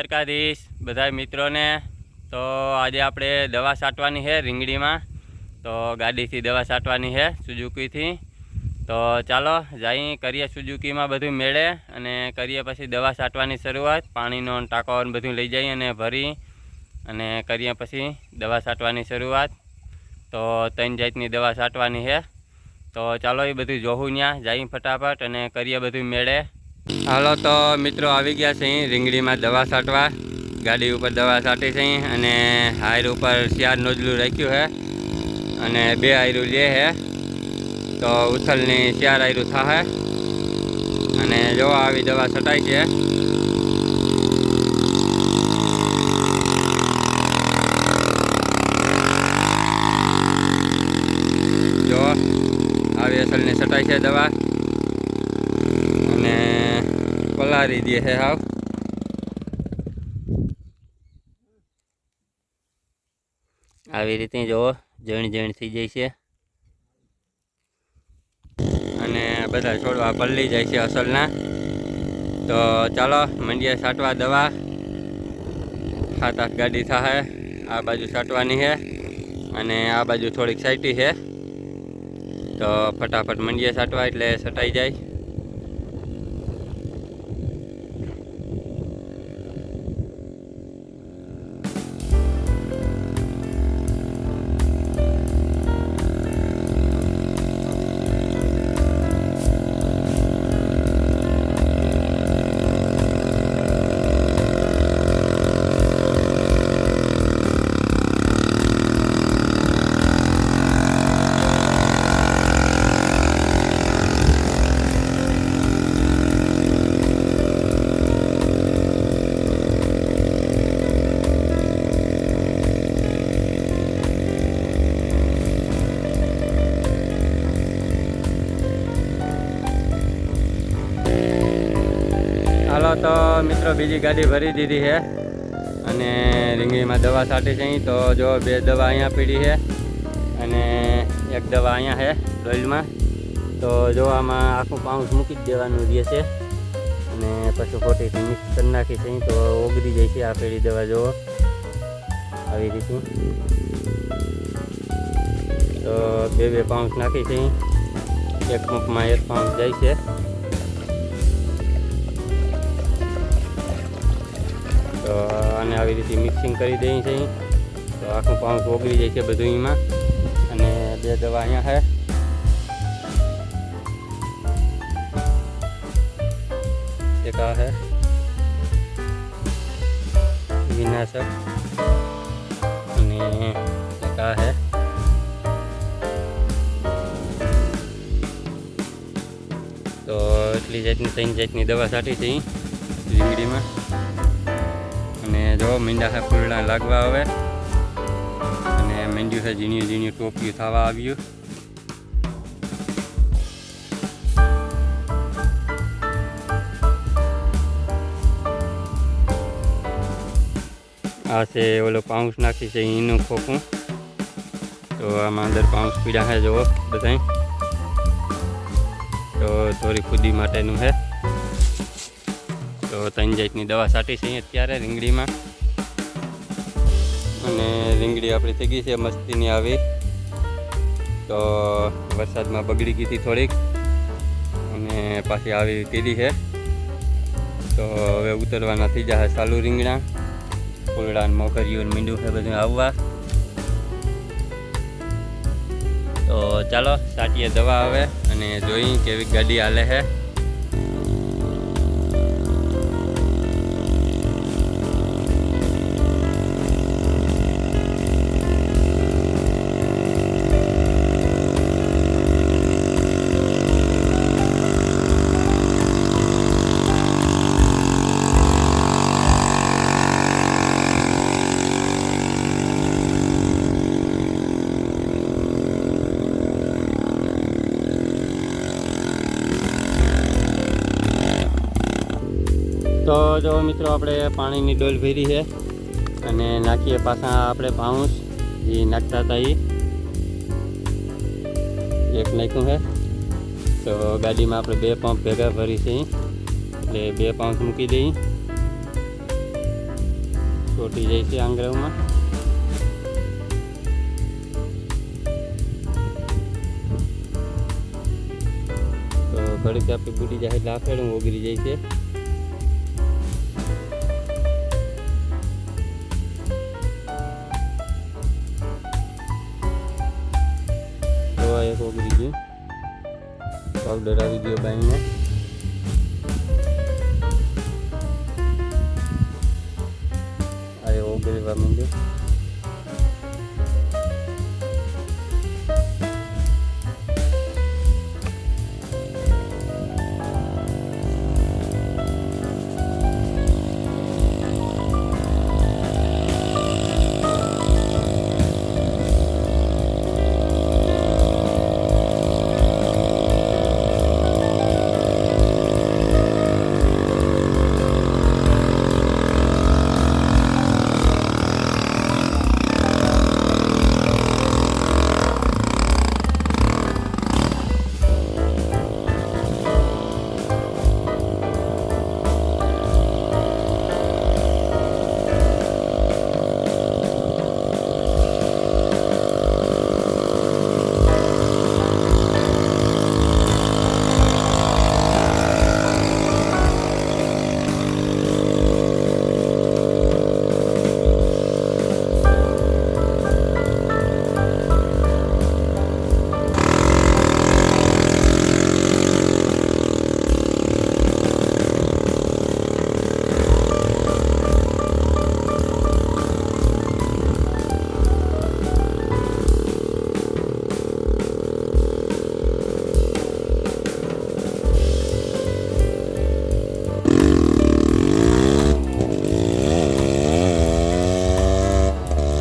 દ્વારકાધીશ બધા મિत्रों ने। तो आज આપણે દવા છાંટવાની है રીંગણી में। तो गाड़ी थी दवा छांटવાની है सुजुकी थी। तो चलो जाई करिए सुजुकी में बधु मेळे अने करिए पछी दवा छांटવાની शुरुआत। पाणीनो टाँको बधु लई जाई अने भरी अने करिए पछी दवा छांटવાની शुरुआत। तो 3 जातनी दवा छांटવાની है। तो चलो ये बधु जोहू न्या जाई फटाफट अने करिए बधु मेळे। हालो तो मित्रों आवी गया छे રીંગણી में दवा छांटवा। गाड़ी ऊपर दवा छांटी छे अने हायर ऊपर 4 नोजलू राख्यु है अने 2 आयरू ले है। तो उथलनी 4 आयरू थाहे अने जो आवी दवा छटाई छे। जो आवी असलनी छटाई छे दवा अने पलारी दे है हाव। આવી રીતે જો જણ જણ થઈ જાય છે અને બધા છોડવા પલળી જાય છે અસલના। તો ચાલો મંડીએ છાંટવા દવા। 7-8 ગાડી થાય। આ બાજુ છાંટવાની છે અને આ બાજુ થોડીક સાઈટી છે। તો ફટાફટ મંડીએ છાંટવા એટલે છટાઈ જાય। हालो तो मित्रों बीजी गाड़ी भरी दीधी है अने રીંગણી में दवा छाटी छे। तो जो 2 दवा अहींया पड़ी है अने 1 दवा अहींया है डोल में। तो जो आमां आखुं पाउच मूकी देवानुं रहे छे अने पछी खोटीथी मिक्स करी नाखी छे। तो ओगળી जाय छे आ पेड़ी दवा जो आवी रीते। तो 2 पाउच नाखी छे। 1 पंप में 1 पाउच जाय छे। तो आने આવી રીતે મિક્સિંગ કરી દઈએ છે। તો આખું પાઉચ ઓગળી જાય છે બધું એમાં અને 2 દવા અહીંયા છે। એક આ છે વિનાશક અને એક આ છે। તો એટલી જાતની 3 જાતની દવા છાંટી છે રીંગણીમાં અને જો મીંડા है फूलड़ा लागवा हवे अने मींड्यू है झीणियों झीणियों टोपियों थवा आव्युं। आ छे ओलो पाउच नाखी छे ईनुं खोखुं। तो आमां अंदर पाउच पीड़ा है जो बधाय। तो थोड़ी खुदी माटेनुं है। तो 3 जातनी दवा छाटी छे अत्यारे રીંગણી में अने રીંગણી आपणी थई गई छे मस्तीनी आवी। तो वरसाद में बगड़ी गई थी थोड़ीक अने पाछी आवी टीडी है। तो हवे उतरवाना थई जाशे चालू રીંગણા। फूलड़ा ने मोगरियों ने मींडुं है बधुं आववा। तो चलो छाटीए दवा हवे अने जोई केवी गाड़ी हाले है। तो जो मित्रों આપણે પાણીની ડોલ ભરી છે અને નાખીએ પાછા આપણે પાઉચ જે નાખતા હતા એ એક નાખ્યું છે। तो गाड़ी में આપણે 2 पंप भेगा भरी છે એટલે 2 पाउच મૂકી દઈએ। છોટી જાય છે આંગળામાં. તો ઘડીક આપણી બુડી જાય એટલે આફેડું ઓગળી જાય છે. તો એક ઓગળી ગયું, પાવડર આવી ગયો બાઈને. આ ઓગળવા માંડ્યો.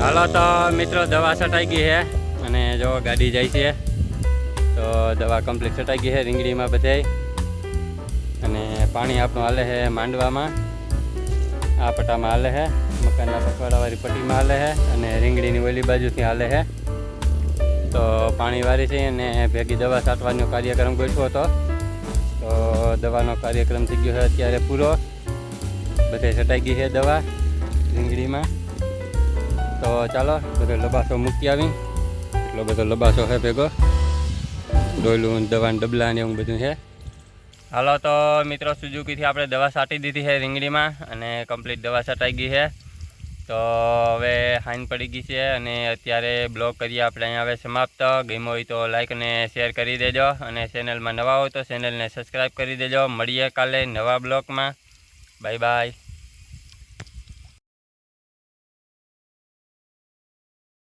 હાલો તો મિત્રો દવા છટાઈ ગઈ છે અને જો ગાડી જાય છે. તો દવા કમ્પ્લીટ છટાઈ ગઈ છે રીંગણીમાં બધે. અને પાણી આપણું હાલે છે માંડવામાં, આ પટ્ટામાં હાલે છે, મકાનના પકવાડાવાળી પટ્ટીમાં હાલે છે અને રીંગણીની ઓલી બાજુથી હાલે છે. તો પાણી વારી છે અને ભેગી દવા છાંટવાનો કાર્યક્રમ ગોઠવો હતો. તો દવાનો કાર્યક્રમ થઈ ગયો છે અત્યારે પૂરો. બધે છટાઈ ગઈ છે દવા રીંગણીમાં. તો ચાલો બધો લબાસો મૂકી આવી. એટલો બધો લબાસો છે ભેગો, ડોયલું દવા ડબલા ને એવું બધું છે. હાલો તો મિત્રો સુઝુકીથી આપણે દવા છાંટી દીધી છે રીંગણીમાં અને કમ્પ્લીટ દવા છટાઈ ગઈ છે. તો હવે હાઈન પડી ગઈ છે અને અત્યારે બ્લોગ કરીએ આપણે અહીંયા હવે સમાપ્ત. ગમ્યો હોય તો લાઈક અને શેર કરી દેજો અને ચેનલમાં નવા હોય તો ચેનલને સબસ્ક્રાઈબ કરી દેજો. મળીએ કાલે નવા બ્લોગમાં. Bye bye.